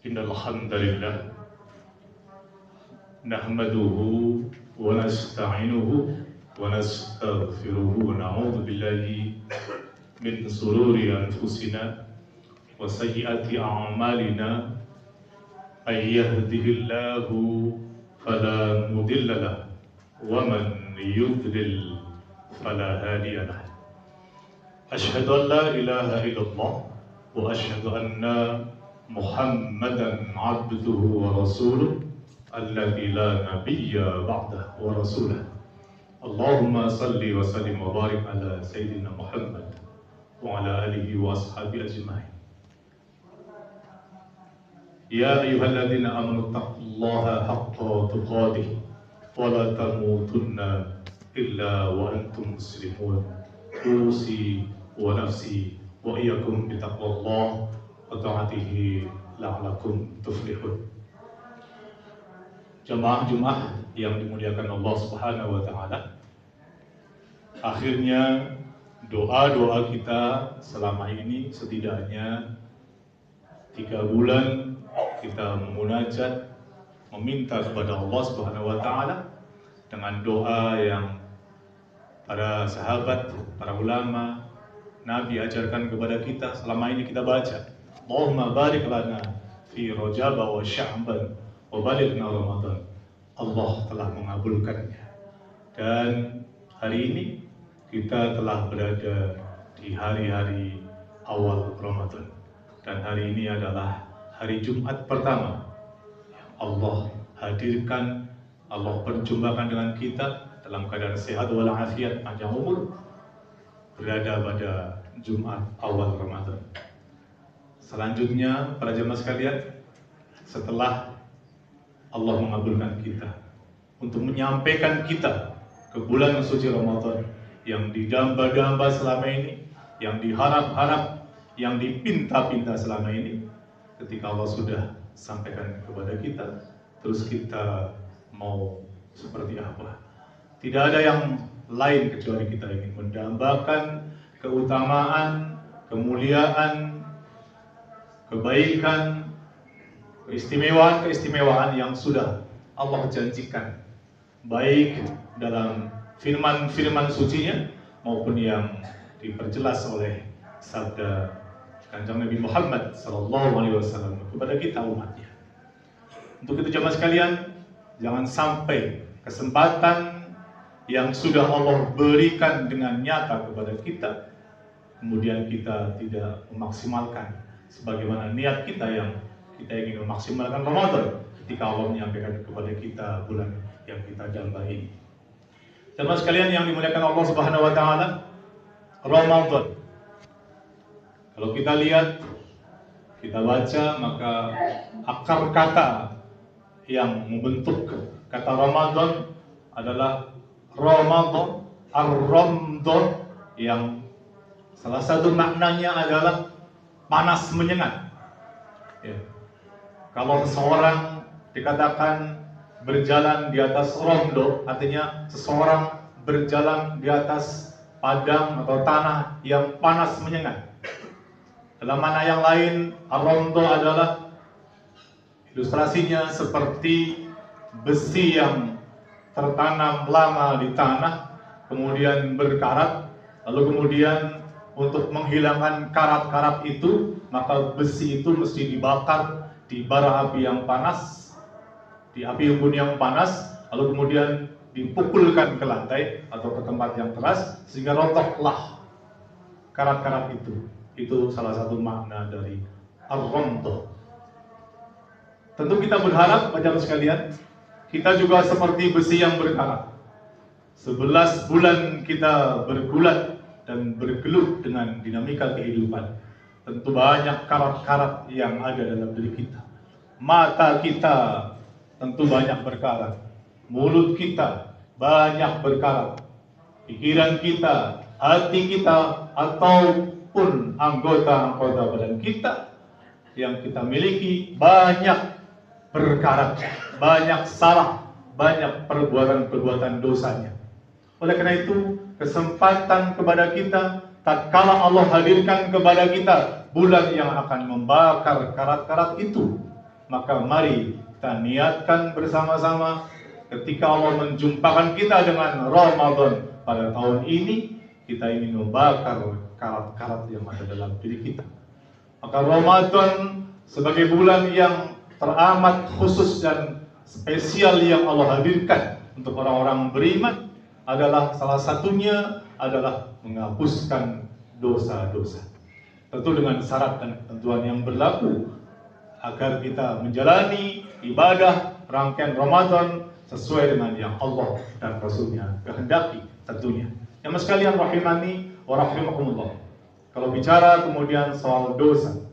إن الحمد لله نحمده ونستعينه ونستغفره ونعوذ بالله من شرور أنفسنا وسيئات أعمالنا من يهده الله فلا مضل له ومن يضلل فلا هادي له أشهد أن لا إله إلا الله وأشهد أن محمدا عبده ورسوله الذي لا نبي بعده ورسوله اللهم صل وسلم وبارك على سيدنا محمد وعلى آله وأصحابه أجمعين يا أيها الذين آمنوا اتقوا الله حق تقاته ولا تموتن إلا وأنتم مسلمون أوصي ونفسي وإياكم بتقوى الله وطاعته لعلكم تفلحون. Jamaah yang dimuliakan Allah Subhanahu wa taala. Akhirnya doa-doa kita selama ini setidaknya 3 bulan kita memunajat meminta kepada Allah Subhanahu wa taala dengan doa yang para sahabat, para ulama, Nabi ajarkan kepada kita selama ini kita baca. Allahumma barik lana fi Rajab wa Sya'ban wa balighna Ramadan. Allah telah mengabulkannya. Dan hari ini kita telah berada di hari-hari awal Ramadan. Dan hari ini adalah hari Jumat pertama yang Allah hadirkan, Allah perjumpakan dengan kita dalam keadaan sehat walafiat, panjang umur, berada pada Jumat awal Ramadan. Selanjutnya para jemaah sekalian, setelah Allah mengabulkan kita untuk menyampaikan kita ke bulan suci Ramadan yang didamba-damba selama ini, yang diharap-harap, yang dipinta-pinta selama ini, ketika Allah sudah sampaikan kepada kita, terus kita mau seperti apa? Tidak ada yang lain kecuali kita ingin mendambakan keutamaan, kemuliaan, kebaikan, keistimewaan yang sudah Allah janjikan, baik dalam firman-firman sucinya maupun yang diperjelas oleh sabda Kanjeng Nabi Muhammad SAW kepada kita umatnya. Untuk itu jemaah sekalian, jangan sampai kesempatan yang sudah Allah berikan dengan nyata kepada kita kemudian kita tidak memaksimalkan sebagaimana niat kita yang kita ingin memaksimalkan Ramadan ketika Allah menyampaikan kepada kita bulan yang kita damba ini. Jemaah sekalian yang dimuliakan Allah Subhanahu wa taala, Ramadan. Kalau kita lihat, kita baca, maka akar kata yang membentuk kata Ramadan adalah Ramadan, Ar-Ramdan, yang salah satu maknanya adalah panas menyengat. Ya. Kalau seseorang dikatakan berjalan di atas rondo, artinya seseorang berjalan di atas padang atau tanah yang panas menyengat. Dalam makna yang lain, Ar-Ramdan adalah ilustrasinya seperti besi yang tertanam lama di tanah, kemudian berkarat, lalu kemudian untuk menghilangkan karat-karat itu, maka besi itu mesti dibakar di bara api yang panas, di api unggun yang panas, lalu kemudian dipukulkan ke lantai atau ke tempat yang keras sehingga rontoklah karat-karat itu. Itu salah satu makna dari Ar-Ramdan. Tentu kita berharap, bapak sekalian, kita juga seperti besi yang berkarat. 11 bulan kita bergulat dan bergelut dengan dinamika kehidupan. Tentu banyak karat-karat yang ada dalam diri kita. Mata kita tentu banyak berkarat. Mulut kita banyak berkarat. Pikiran kita, hati kita, ataupun anggota-anggota badan kita yang kita miliki banyak berkarat, banyak salah, banyak perbuatan-perbuatan dosanya. Oleh karena itu, kesempatan kepada kita tatkala Allah hadirkan kepada kita bulan yang akan membakar karat-karat itu, Maka mari kita niatkan bersama-sama ketika Allah menjumpakan kita dengan Ramadan pada tahun ini, kita ingin membakar karat-karat yang ada dalam diri kita. Maka Ramadan sebagai bulan yang teramat khusus dan spesial yang Allah hadirkan untuk orang-orang beriman adalah salah satunya adalah menghapuskan dosa-dosa. Tentu dengan syarat dan ketentuan yang berlaku agar kita menjalani ibadah rangkaian Ramadan sesuai dengan yang Allah dan Rasulnya kehendaki tentunya. Yang sekalian rahimani wa rahimakumullah. Kalau bicara kemudian soal dosa,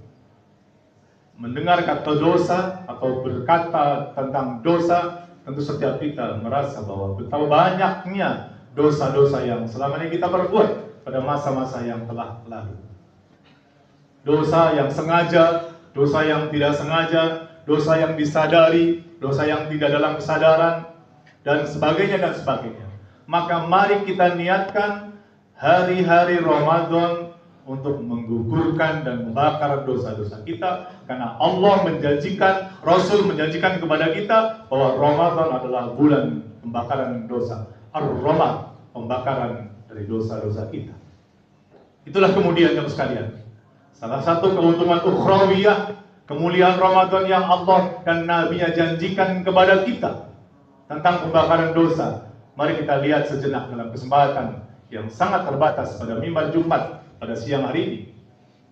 mendengar kata dosa atau berkata tentang dosa, tentu setiap kita merasa bahwa betapa banyaknya dosa-dosa yang selama ini kita perbuat pada masa-masa yang telah lalu. Dosa yang sengaja, dosa yang tidak sengaja, dosa yang disadari, dosa yang tidak dalam kesadaran, dan sebagainya dan sebagainya. Maka mari kita niatkan hari-hari Ramadan untuk menggugurkan dan membakar dosa-dosa kita, karena Allah menjanjikan, Rasul menjanjikan kepada kita bahwa Ramadan adalah bulan pembakaran dosa, ar-ramad, pembakaran dari dosa-dosa kita. Itulah kemudian yang sekalian, salah satu keuntungan ukhrawiyah, kemuliaan Ramadan yang Allah dan Nabi-Nya janjikan kepada kita tentang pembakaran dosa. Mari kita lihat sejenak dalam kesempatan yang sangat terbatas pada mimbar Jumat pada siang hari ini.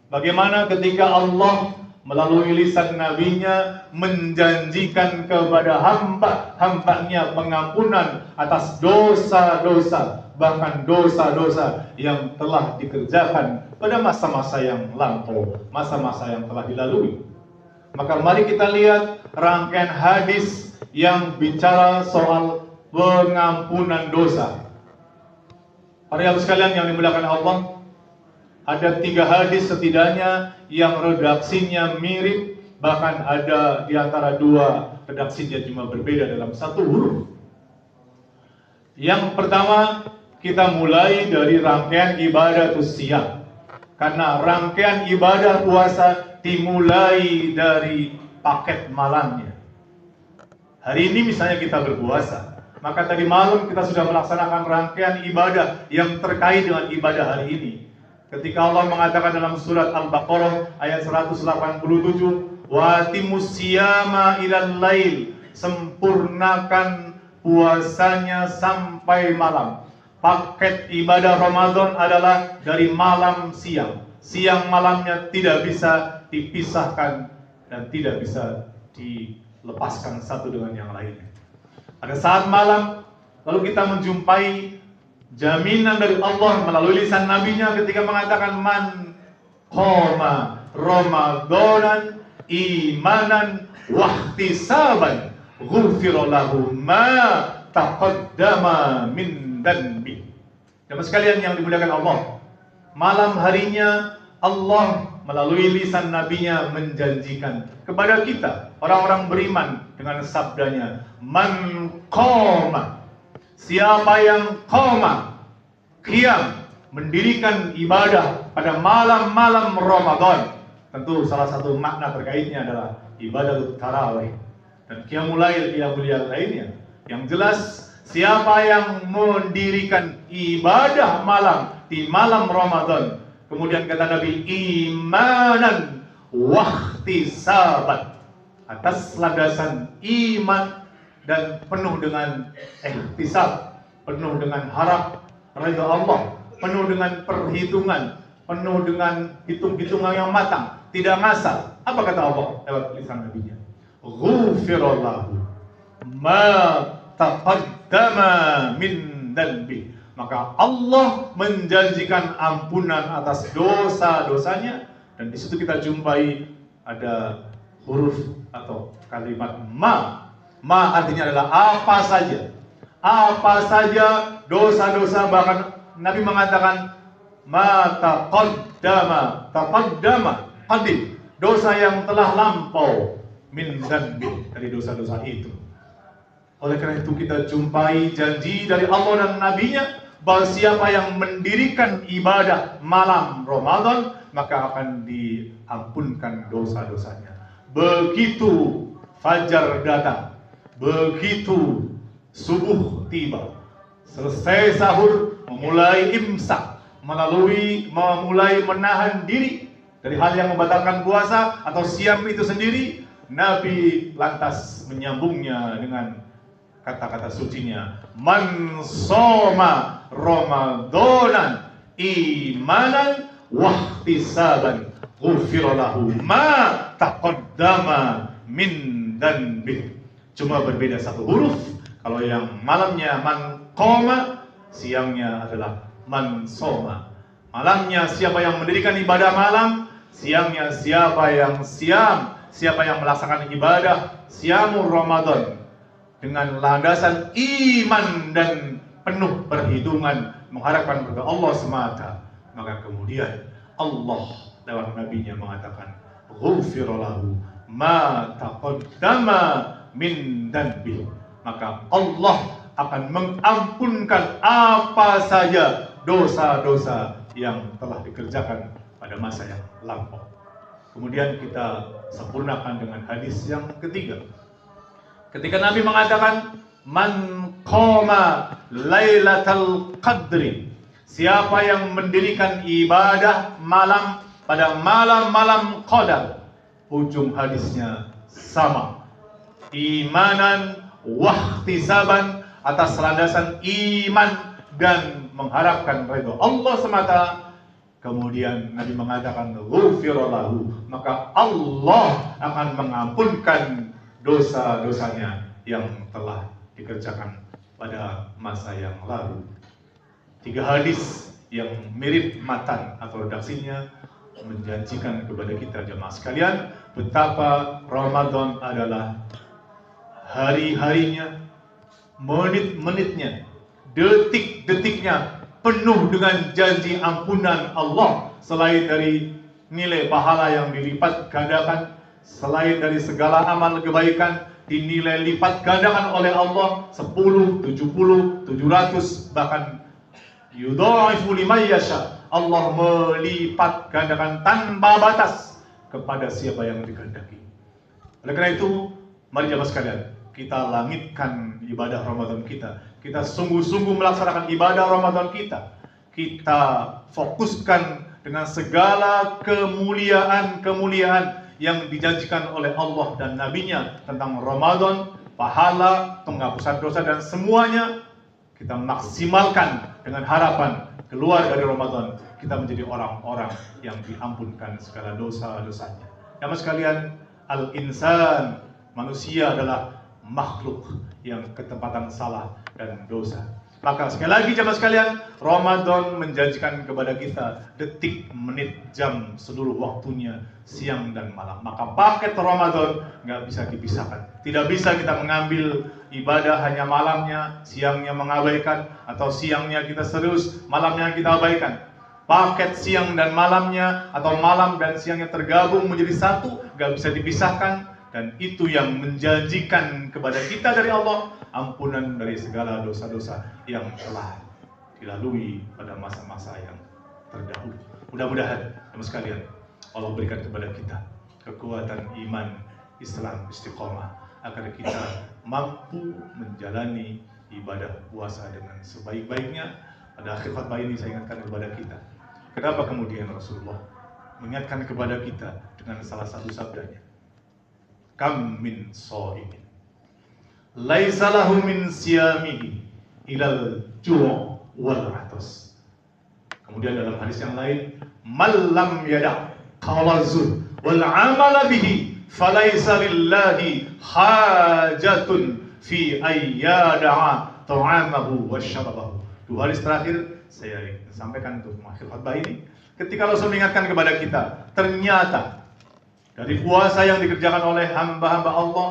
Bagaimana ketika Allah melalui lisan Nabi-Nya menjanjikan kepada hamba-hambanya pengampunan atas dosa-dosa, bahkan dosa-dosa yang telah dikerjakan pada masa-masa yang lampau, masa-masa yang telah dilalui. Maka mari kita lihat rangkaian hadis yang bicara soal pengampunan dosa. Para yang sekalian yang dimuliakan Allah, ada 3 hadis setidaknya yang redaksinya mirip, bahkan ada di antara 2 redaksinya cuma berbeda dalam 1 huruf. Yang pertama, kita mulai dari rangkaian ibadah siang. Karena rangkaian ibadah puasa dimulai dari paket malamnya. Hari ini misalnya kita berpuasa, maka tadi malam kita sudah melaksanakan rangkaian ibadah yang terkait dengan ibadah hari ini. Ketika Allah mengatakan dalam surat Al-Baqarah ayat 187, wa atimus siyama ilal lail, sempurnakan puasanya sampai malam. Paket ibadah Ramadan adalah dari malam siang. Siang malamnya tidak bisa dipisahkan dan tidak bisa dilepaskan satu dengan yang lainnya. Pada saat malam, lalu kita menjumpai jaminan dari Allah melalui lisan Nabi-Nya ketika mengatakan man qama Ramadanan imanan wahtisaban ghufira lahu ma taqaddama min danbi. Jemaah sekalian yang dimuliakan Allah, malam harinya Allah melalui lisan Nabi-Nya menjanjikan kepada kita orang-orang beriman dengan sabdanya man qama, siapa yang qama, qiyam, mendirikan ibadah pada malam-malam Ramadan. Tentu salah satu makna terkaitnya adalah ibadah tarawih dan qiyamul lail yang lainnya. Yang jelas, siapa yang mendirikan ibadah malam di malam Ramadan, kemudian kata Nabi, imanan wahtisaban, atas landasan iman dan penuh dengan ihtisab, penuh dengan harap ridha Allah, penuh dengan perhitungan, penuh dengan hitung-hitungan yang matang, tidak ngasal. Apa kata Allah lewat lisan Nabi-Nya? Ghufira lahu ma taqaddama min danbi. Maka Allah menjanjikan ampunan atas dosa-dosanya, dan di situ kita jumpai ada huruf atau kalimat ma. Ma artinya adalah apa saja. Apa saja dosa-dosa, bahkan Nabi mengatakan ma taqaddama qadim, dosa yang telah lampau min danbi, dari dosa-dosa itu. Oleh karena itu kita jumpai janji dari Allah dan Nabi-Nya bahwa siapa yang mendirikan ibadah malam Ramadan maka akan diampunkan dosa-dosanya. Begitu fajar datang, begitu subuh tiba, selesai sahur, memulai imsak, memulai menahan diri dari hal yang membatalkan puasa atau siam itu sendiri. Nabi lantas menyambungnya dengan kata-kata sucinya, man soma ramadanan imanan wahtisaban ghufira lahu ma taqaddama min danbih. Cuma berbeda satu huruf. Kalau yang malamnya man qoma, siangnya adalah man soma. Malamnya siapa yang mendirikan ibadah malam, siangnya siapa yang siam, siapa yang melaksanakan ibadah siamur Ramadan dengan landasan iman dan penuh perhitungan mengharapkan kepada Allah semata, maka kemudian Allah lewat nabinya mengatakan ghufira lahu ma taqaddama min danbih, maka Allah akan mengampunkan apa saja dosa-dosa yang telah dikerjakan pada masa yang lampau. Kemudian kita sempurnakan dengan hadis yang ketiga. Ketika Nabi mengatakan man qama lailatul qadri, siapa yang mendirikan ibadah malam pada malam-malam qadar, ujung hadisnya sama, imanan wahtisaban, atas landasan iman dan mengharapkan ridho Allah semata. Kemudian Nabi mengatakan ghufira lahu, maka Allah akan mengampunkan dosa-dosanya yang telah dikerjakan pada masa yang lalu. 3 hadis yang mirip matan atau redaksinya menjanjikan kepada kita jemaah sekalian betapa Ramadan adalah hari-harinya, menit-menitnya, detik-detiknya penuh dengan janji ampunan Allah. Selain dari nilai pahala yang dilipat gandakan, selain dari segala amal kebaikan dinilai lipat gandakan oleh Allah 10, 70, 700, bahkan yudha'ifu liman yasha. Allah melipat gandakan tanpa batas kepada siapa yang dikehendaki. Oleh karena itu, mari jemaah sekalian, kita langitkan ibadah Ramadan kita. Kita sungguh-sungguh melaksanakan ibadah Ramadan kita. Kita fokuskan dengan segala kemuliaan-kemuliaan yang dijanjikan oleh Allah dan Nabi-Nya tentang Ramadan, pahala, penghapusan dosa, dan semuanya kita maksimalkan dengan harapan keluar dari Ramadan kita menjadi orang-orang yang diampunkan segala dosa-dosanya. Jamaah sekalian, al-insan, manusia adalah makhluk yang ketepatan salah dan dosa. Maka sekali lagi jamaah sekalian, Ramadan menjanjikan kepada kita detik, menit, jam, seluruh waktunya, siang dan malam. Maka paket Ramadan nggak bisa dipisahkan. Tidak bisa kita mengambil ibadah hanya malamnya, siangnya mengabaikan, atau siangnya kita serius, malamnya kita abaikan. Paket siang dan malamnya atau malam dan siangnya tergabung menjadi satu, nggak bisa dipisahkan. Dan itu yang menjanjikan kepada kita dari Allah ampunan dari segala dosa-dosa yang telah dilalui pada masa-masa yang terdahulu. Mudah-mudahan teman sekalian, Allah berikan kepada kita kekuatan iman, Islam, istiqomah, agar kita mampu menjalani ibadah puasa dengan sebaik-baiknya. Pada akhir khutbah ini saya ingatkan kepada kita, kenapa kemudian Rasulullah mengingatkan kepada kita dengan salah satu sabdanya, kam min shaimin laisa lahu min siyamihi ilal ju' wal 'atas. Kemudian dalam hadis yang lain, man lam yada' qawla zur wal 'amala bihi falaisa lillahi hajatun fi ayyada'a ta'amahu wa syarabahu. 2 hadis terakhir saya sampaikan untuk mengakhiri khutbah ini. Ketika Rasul mengingatkan kepada kita, ternyata dari puasa yang dikerjakan oleh hamba-hamba Allah,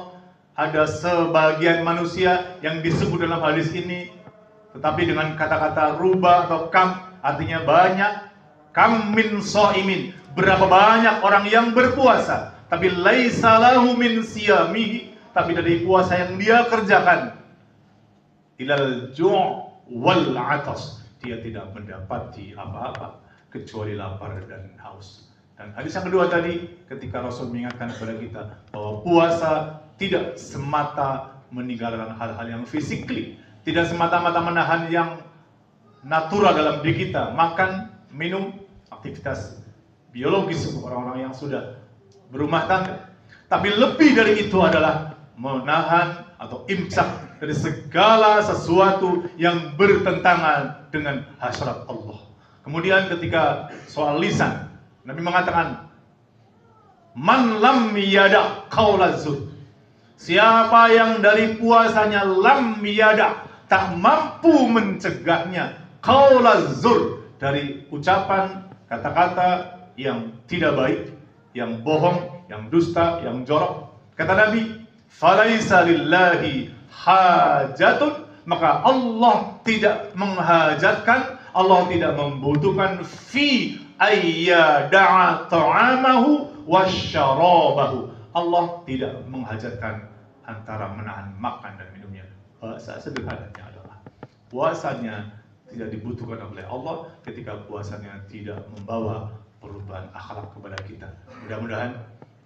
ada sebagian manusia yang disebut dalam hadis ini, tetapi dengan kata-kata ruba atau kam, artinya banyak. Kam min shaimin, berapa banyak orang yang berpuasa, tapi laisa lahu min siyamihi, tapi dari puasa yang dia kerjakan, ilal ju' wal 'atas, dia tidak mendapati apa-apa kecuali lapar dan haus. Dan hadis yang kedua tadi, ketika Rasul mengingatkan kepada kita bahwa puasa tidak semata meninggalkan hal-hal yang fisikly, tidak semata-mata menahan yang natural dalam diri kita, makan, minum, aktivitas biologis untuk orang-orang yang sudah berumah tangga. Tapi lebih dari itu adalah menahan atau imsak dari segala sesuatu yang bertentangan dengan hasrat Allah. Kemudian ketika soal lisan, Nabi mengatakan, man lam yada qaula zur. Siapa yang dari puasanya lam yada, tak mampu mencegahnya qaula zur, dari ucapan kata-kata yang tidak baik, yang bohong, yang dusta, yang jorok. Kata Nabi, falaisa lillahi hajatun, maka Allah tidak menghajatkan, Allah tidak membutuhkan fi ayyada'a ta'amahu wasyarabahu. Allah tidak menghajatkan antara menahan makan dan minumnya. Bahasa sederhananya adalah puasanya tidak dibutuhkan oleh Allah ketika puasanya tidak membawa perubahan akhlak kepada kita. Mudah-mudahan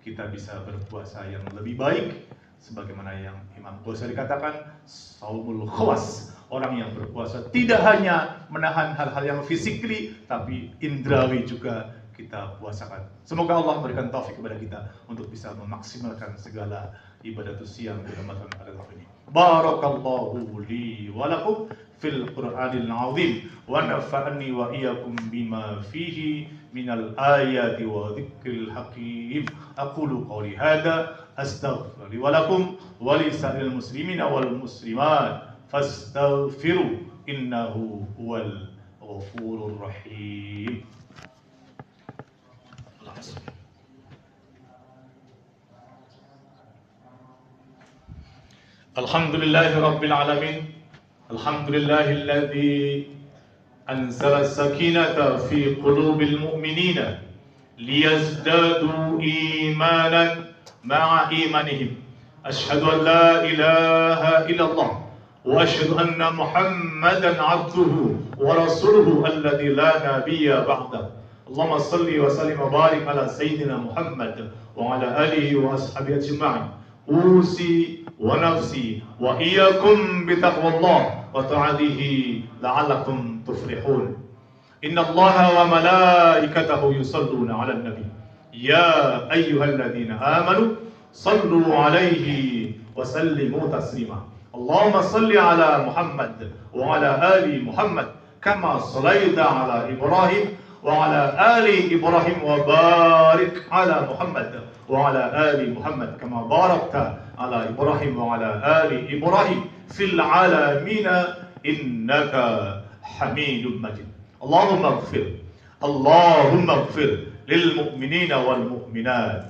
kita bisa berpuasa yang lebih baik, sebagaimana yang Imam Ghazali katakan, saumul khawas. Orang yang berpuasa tidak hanya menahan hal-hal yang fisikly, tapi indrawi juga kita puasakan. Semoga Allah memberikan taufik kepada kita untuk bisa memaksimalkan segala ibadah siang di Ramadan pada tahun ini. Barakallahu li wa lakum fil Qur'anil azim wa nafa'ani wa iyyakum bima fihi minal ayati wa dzikril hakim. Aqulu qawli hadza astaghfiru li wa lakum wa li sa'iril muslimina wal muslimat fastaghfiru innahu huwal ghafurur rahim. Alhamdulillahi rabbil alamin. Alhamdulillahilladzi anzala as-sakinata fi qulubil mu'minina liyazdadu imanan ma'a imanihim. Ashhadu an la ilaha illallah wa ashhadu anna Muhammadan 'abduhu wa rasuluhu alladzi la nabiyya ba'dahu. Allahumma salli wa sallim wa barik ala sayyidina Muhammad wa ala alihi wa ashabihi ajma'in. Usi wa nafsi wa iyyakum bi taqwallah wa ta'atihi la'allakum tuflihun. Inna Allaha wa malaikatahu yusalluna 'alan nabi. Ya ayyuhalladzina amanu sallu 'alaihi wa sallimu taslima. Allahumma salli 'ala Muhammad wa 'ala ali Muhammad kama shallaita 'ala Ibrahim وعلى آل إبراهيم وبارك على محمد وعلى آل محمد كما باركت على إبراهيم وعلى آل إبراهيم في العالمين إنك حميد مجيد. اللهم اغفر للمؤمنين والمؤمنات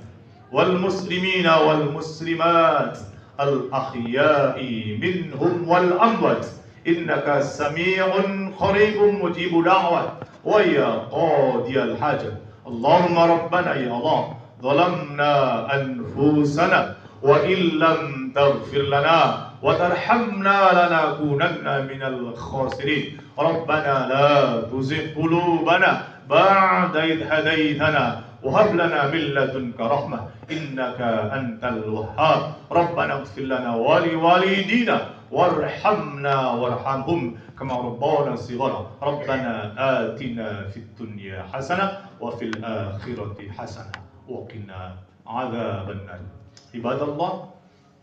والمسلمين والمسلمات الأحياء منهم والأموات إنك سميع قريب مجيب دعوات ويا قاضي الحاجة. اللهم ربنا يا الله ظلمنا أنفسنا وإن لم تغفر لنا وترحمنا لنكونن من الخاسرين. ربنا لا تزغ قلوبنا بعد إذ هديتنا وهب لنا من لدنك رحمة إنك أنت الوهاب. ربنا اغفر لنا ولوالدينا وارحمنا وارحمهم كما ربونا صغارا. ربنا آتنا في الدنيا حسنة وفي الآخرة حسنة وقنا عذاب النار. عباد الله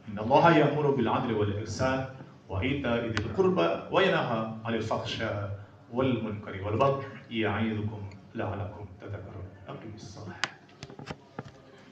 إن الله يأمر بالعدل والإحسان وإيتاء ذي القربى وينهى عن الفحشاء والمنكر والبغي يعظكم لعلكم تذكرون. أقم الصلاة.